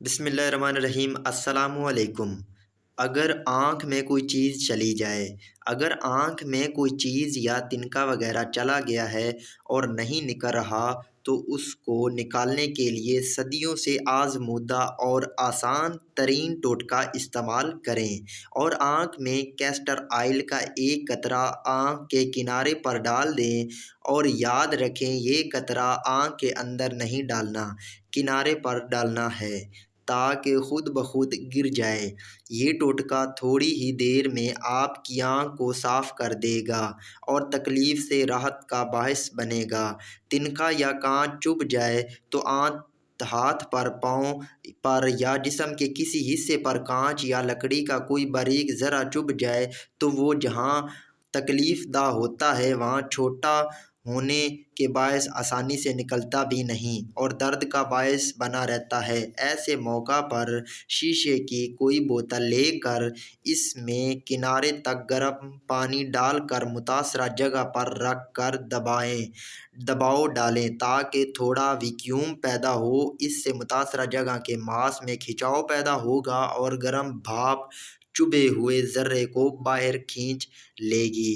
بسم اللہ الرحمن الرحیم۔ السلام علیکم۔ اگر آنکھ میں کوئی چیز چلی جائے، اگر آنکھ میں کوئی چیز یا تنکا وغیرہ چلا گیا ہے اور نہیں نکل رہا تو اس کو نکالنے کے لیے صدیوں سے آزمودہ اور آسان ترین ٹوٹکا استعمال کریں اور آنکھ میں کیسٹر آئل کا ایک قطرہ آنکھ کے کنارے پر ڈال دیں اور یاد رکھیں یہ قطرہ آنکھ کے اندر نہیں ڈالنا، کنارے پر ڈالنا ہے تاکہ خود بخود گر جائے۔ یہ ٹوٹکا تھوڑی ہی دیر میں آپ کی آنکھ کو صاف کر دے گا اور تکلیف سے راحت کا باعث بنے گا۔ تنکا یا کانچ چبھ جائے تو ہاتھ پر، پاؤں پر یا جسم کے کسی حصے پر کانچ یا لکڑی کا کوئی باریک ذرہ چبھ جائے تو وہ جہاں تکلیف دہ ہوتا ہے وہاں چھوٹا ہونے کے باعث آسانی سے نکلتا بھی نہیں اور درد کا باعث بنا رہتا ہے۔ ایسے موقع پر شیشے کی کوئی بوتل لے کر اس میں کنارے تک گرم پانی ڈال کر متاثرہ جگہ پر رکھ کر دباؤ ڈالیں تاکہ تھوڑا ویکیوم پیدا ہو۔ اس سے متاثرہ جگہ کے ماس میں کھچاؤ پیدا ہوگا اور گرم بھاپ چبھے ہوئے ذرے کو باہر کھینچ لے گی۔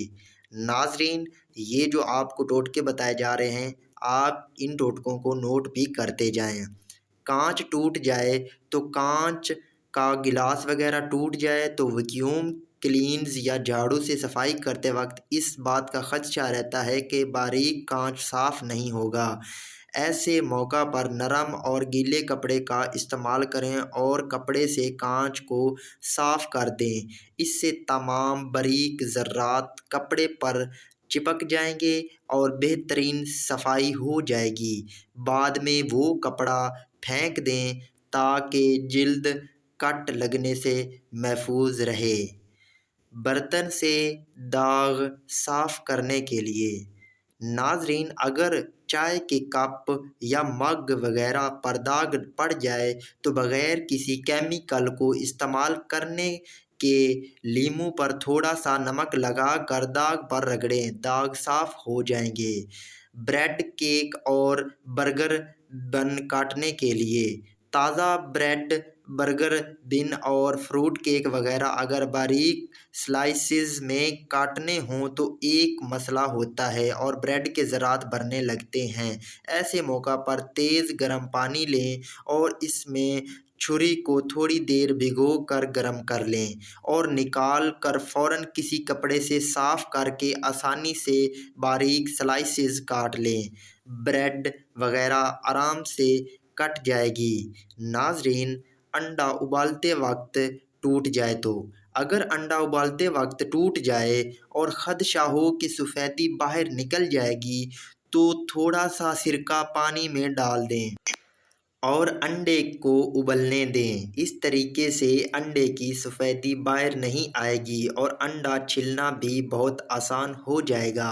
ناظرین، یہ جو آپ کو ٹوٹکے بتائے جا رہے ہیں، آپ ان ٹوٹکوں کو نوٹ بھی کرتے جائیں۔ کانچ ٹوٹ جائے تو کانچ کا گلاس وغیرہ ٹوٹ جائے تو ویکیوم کلینز یا جھاڑو سے صفائی کرتے وقت اس بات کا خدشہ رہتا ہے کہ باریک کانچ صاف نہیں ہوگا۔ ایسے موقع پر نرم اور گیلے کپڑے کا استعمال کریں اور کپڑے سے کانچ کو صاف کر دیں۔ اس سے تمام باریک ذرات کپڑے پر چپک جائیں گے اور بہترین صفائی ہو جائے گی۔ بعد میں وہ کپڑا پھینک دیں تاکہ جلد کٹ لگنے سے محفوظ رہے۔ برتن سے داغ صاف کرنے کے لیے، ناظرین، اگر چائے کے کپ یا مگ وغیرہ پر داغ پڑ جائے تو بغیر کسی کیمیکل کو استعمال کرنے کے لیموں پر تھوڑا سا نمک لگا کر داغ پر رگڑیں، داغ صاف ہو جائیں گے۔ بریڈ، کیک اور برگر بن کاٹنے کے لیے، تازہ بریڈ، برگر بن اور فروٹ کیک وغیرہ اگر باریک سلائسز میں کاٹنے ہوں تو ایک مسئلہ ہوتا ہے اور بریڈ کے ذرات بھرنے لگتے ہیں۔ ایسے موقع پر تیز گرم پانی لیں اور اس میں چھری کو تھوڑی دیر بھگو کر گرم کر لیں اور نکال کر فوراً کسی کپڑے سے صاف کر کے آسانی سے باریک سلائسز کاٹ لیں۔ بریڈ وغیرہ آرام سے کٹ جائے گی۔ ناظرین، انڈا ابالتے وقت ٹوٹ جائے تو، اگر انڈا ابالتے وقت ٹوٹ جائے اور خدشہ ہو کہ سفیدی باہر نکل جائے گی تو تھوڑا سا سرکہ پانی میں ڈال دیں اور انڈے کو ابلنے دیں۔ اس طریقے سے انڈے کی سفیدی باہر نہیں آئے گی اور انڈا چھلنا بھی بہت آسان ہو جائے گا۔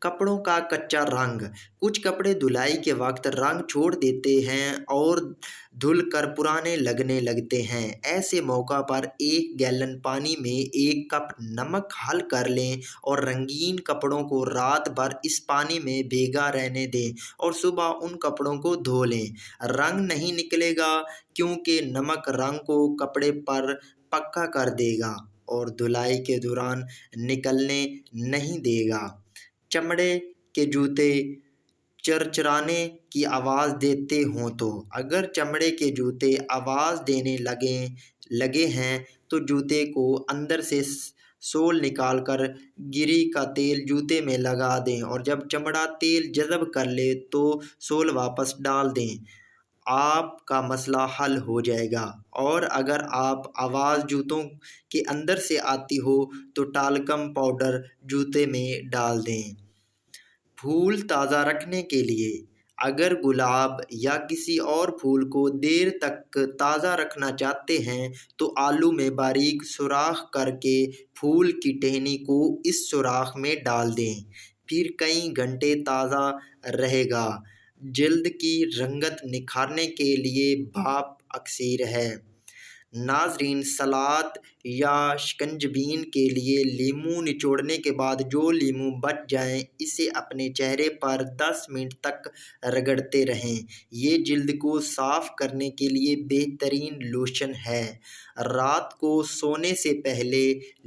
کپڑوں کا کچا رنگ، کچھ کپڑے دھلائی کے وقت رنگ چھوڑ دیتے ہیں اور دھل کر پرانے لگنے لگتے ہیں۔ ایسے موقع پر ایک گیلن پانی میں ایک کپ نمک حل کر لیں اور رنگین کپڑوں کو رات بھر اس پانی میں بھیگا رہنے دیں اور صبح ان کپڑوں کو دھو لیں۔ رنگ نہیں نکلے گا کیونکہ نمک رنگ کو کپڑے پر پکا کر دے گا اور دھلائی کے دوران نکلنے نہیں دے گا۔ چمڑے کے جوتے چرچرانے کی آواز دیتے ہوں تو، اگر چمڑے کے جوتے آواز دینے لگے ہیں تو جوتے کو اندر سے سول نکال کر گری کا تیل جوتے میں لگا دیں اور جب چمڑا تیل جذب کر لے تو سول واپس ڈال دیں، آپ کا مسئلہ حل ہو جائے گا۔ اور اگر آواز جوتوں کے اندر سے آتی ہو تو ٹالکم پاؤڈر جوتے میں ڈال دیں۔ پھول تازہ رکھنے کے لیے، اگر گلاب یا کسی اور پھول کو دیر تک تازہ رکھنا چاہتے ہیں تو آلو میں باریک سوراخ کر کے پھول کی ٹہنی کو اس سوراخ میں ڈال دیں، پھر کئی گھنٹے تازہ رہے گا۔ جلد کی رنگت نکھارنے کے لیے بھاپ اکثیر ہے۔ ناظرین، سلاد یا شکنجبین کے لیے لیموں نچوڑنے کے بعد جو لیموں بچ جائیں اسے اپنے چہرے پر 10 منٹ تک رگڑتے رہیں۔ یہ جلد کو صاف کرنے کے لیے بہترین لوشن ہے۔ رات کو سونے سے پہلے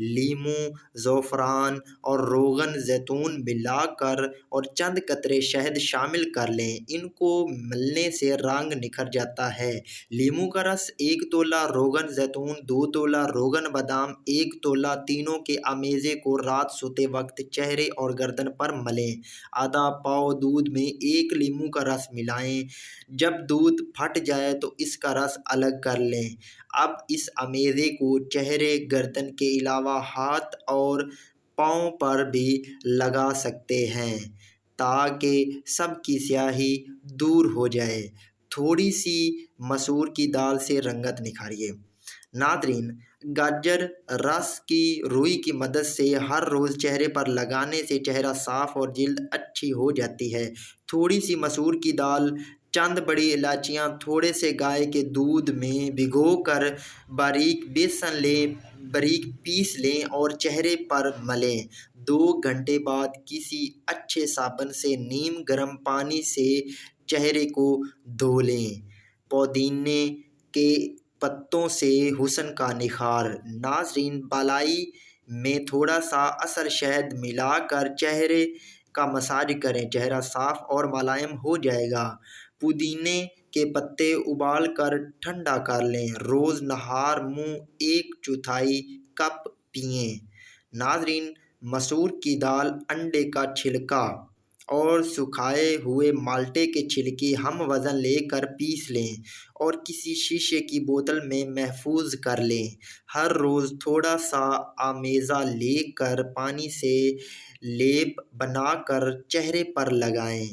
لیموں، زعفران اور روغن زیتون ملا کر اور چند قطرے شہد شامل کر لیں۔ ان کو ملنے سے رنگ نکھر جاتا ہے۔ لیموں کا رس 1 تولہ، روغن زیتون 2 تولہ، روغن بادام 1 تولہ، تینوں کے آمیزے کو رات سوتے وقت چہرے اور گردن پر ملیں۔ آدھا پاؤ دودھ میں 1 لیموں کا رس ملائیں۔ جب دودھ پھٹ جائے تو اس کا رس الگ کر لیں۔ اب اس آمیزے کو چہرے، گردن کے علاوہ ہاتھ اور پاؤں پر بھی لگا سکتے ہیں تاکہ سب کی سیاہی دور ہو جائے۔ تھوڑی سی مسور کی دال سے رنگت نکھاریے۔ ناظرین، گاجر رس کی روئی کی مدد سے ہر روز چہرے پر لگانے سے چہرہ صاف اور جلد اچھی ہو جاتی ہے۔ تھوڑی سی مسور کی دال، چند بڑی الائچیاں تھوڑے سے گائے کے دودھ میں بھگو کر باریک بیسن لیں، باریک پیس لیں اور چہرے پر ملیں۔ 2 گھنٹے بعد کسی اچھے صابن سے نیم گرم پانی سے چہرے کو دھو لیں۔ پودینے کے پتوں سے حسن کا نکھار۔ ناظرین، بالائی میں تھوڑا سا اصل شہد ملا کر چہرے کا مساج کریں، چہرہ صاف اور ملائم ہو جائے گا۔ پودینے کے پتے ابال کر ٹھنڈا کر لیں۔ روز نہار منہ 1/4 کپ پئیں۔ ناظرین، مسور کی دال، انڈے کا چھلکا اور سکھائے ہوئے مالٹے کے چھلکے ہم وزن لے کر پیس لیں اور کسی شیشے کی بوتل میں محفوظ کر لیں۔ ہر روز تھوڑا سا آمیزہ لے کر پانی سے لیپ بنا کر چہرے پر لگائیں۔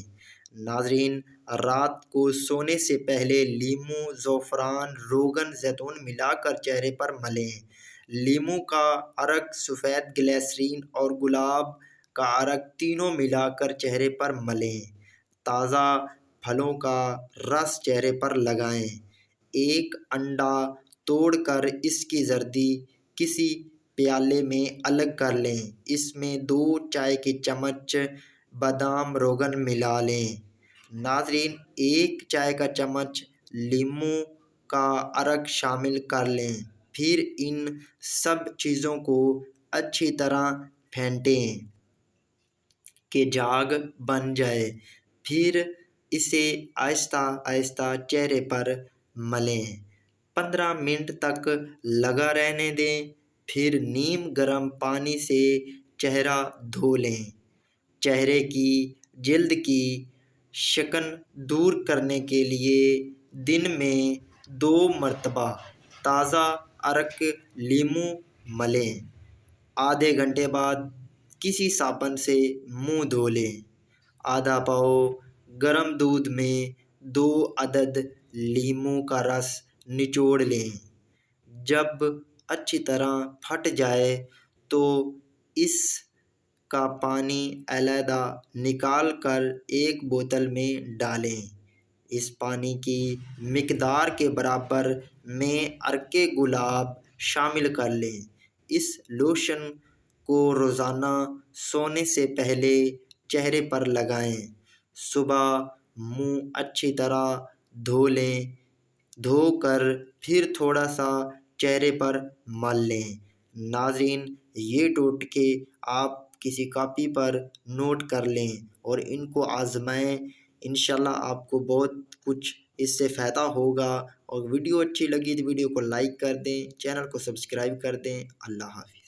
ناظرین، رات کو سونے سے پہلے لیموں، زعفران، روغن زیتون ملا کر چہرے پر ملیں۔ لیموں کا عرق، سفید گلیسرین اور گلاب کا عرق تینوں ملا کر چہرے پر ملیں۔ تازہ پھلوں کا رس چہرے پر لگائیں۔ 1 انڈا توڑ کر اس کی زردی کسی پیالے میں الگ کر لیں۔ اس میں 2 چائے کے چمچ بادام روغن ملا لیں۔ ناظرین، 1 چائے کا چمچ لیموں کا عرق شامل کر لیں۔ پھر ان سب چیزوں کو اچھی طرح پھینٹیں کہ جاگ بن جائے۔ پھر اسے آہستہ آہستہ چہرے پر ملیں۔ 15 منٹ تک لگا رہنے دیں۔ پھر نیم گرم پانی سے چہرہ دھو لیں۔ چہرے کی جلد کی شکن دور کرنے کے لیے دن میں 2 مرتبہ تازہ عرق لیموں ملیں۔ آدھے گھنٹے بعد کسی صابن سے منہ دھو لیں۔ آدھا پاؤ گرم دودھ میں 2 عدد لیموں کا رس نچوڑ لیں۔ جب اچھی طرح پھٹ جائے تو اس کا پانی علیحدہ نکال کر ایک بوتل میں ڈالیں۔ اس پانی کی مقدار کے برابر میں عرق گلاب شامل کر لیں۔ اس لوشن کو روزانہ سونے سے پہلے چہرے پر لگائیں۔ صبح منہ اچھی طرح دھو لیں۔ دھو کر پھر تھوڑا سا چہرے پر مل لیں۔ ناظرین، یہ ٹوٹکے آپ کسی کاپی پر نوٹ کر لیں اور ان کو آزمائیں۔ انشاءاللہ آپ کو بہت کچھ اس سے فائدہ ہوگا۔ اور ویڈیو اچھی لگی تو ویڈیو کو لائک کر دیں، چینل کو سبسکرائب کر دیں۔ اللہ حافظ۔